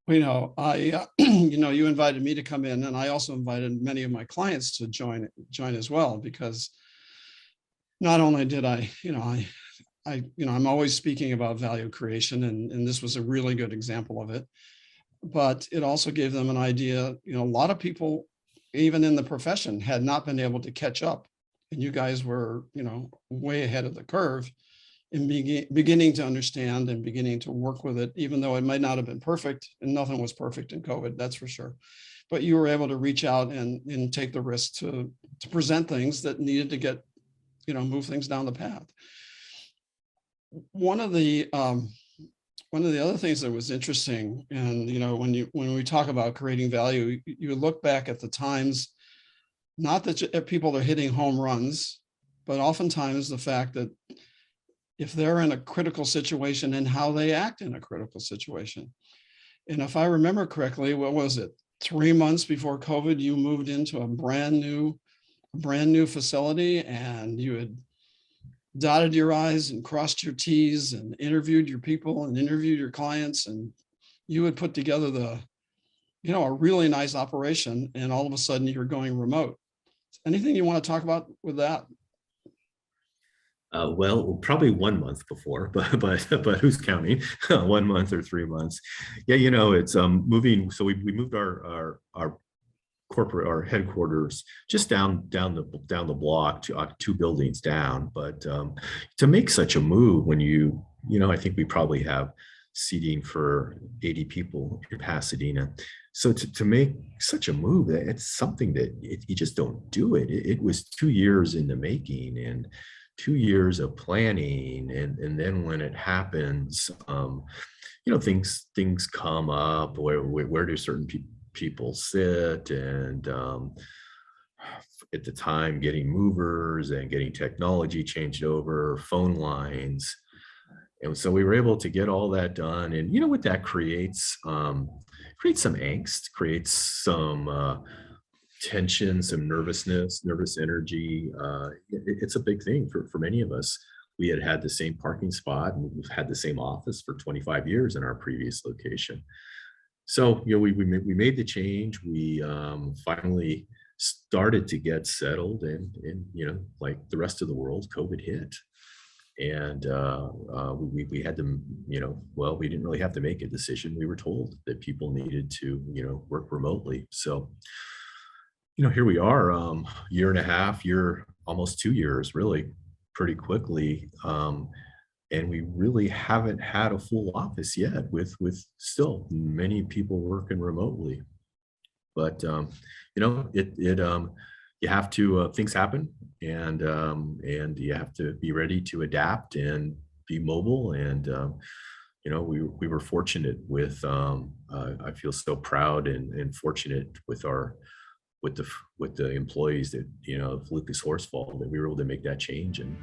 You invited me to come in, and I also invited many of my clients to join as well, because not only did I'm always speaking about value creation, and this was a really good example of it, but it also gave them an idea. A lot of people, even in the profession, had not been able to catch up, and you guys were, way ahead of the curve in beginning to understand and beginning to work with it, even though it might not have been perfect, and nothing was perfect in COVID, that's for sure. But you were able to reach out and take the risk to present things that needed to get, move things down the path. One of the other things that was interesting, and when we talk about creating value, you look back at the times, not that people are hitting home runs, but oftentimes the fact that if they're in a critical situation and how they act in a critical situation. And if I remember correctly, what was it? 3 months before COVID, you moved into a brand new facility, and you had dotted your I's and crossed your T's and interviewed your people and interviewed your clients, and you had put together a really nice operation, and all of a sudden you're going remote. Anything you want to talk about with that? Well, probably 1 month before, but who's counting? 1 month or 3 months? Yeah, it's moving. So we moved our corporate, our headquarters, just down the block, to 2 buildings down. But to make such a move, when I think we probably have seating for 80 people in Pasadena. So to make such a move, it's something that you just don't do it. It was 2 years in the making, and 2 years of planning, and then when it happens, things come up. Where do certain people sit, and at the time, getting movers and getting technology changed over, phone lines, and so we were able to get all that done. And what that creates some angst, creates some tension, some nervous energy. It's a big thing for many of us. We had the same parking spot, and we've had the same office for 25 years in our previous location. So, we made the change. We finally started to get settled, and like the rest of the world, COVID hit. And we had to, we didn't really have to make a decision. We were told that people needed to, work remotely. So, here we are, year and a half, almost 2 years, really, pretty quickly. And we really haven't had a full office yet, with still many people working remotely. But you have to, things happen, and you have to be ready to adapt and be mobile. And we were fortunate with, I feel so proud and fortunate with the employees that, of Lucas Horsfall, that we were able to make that change. And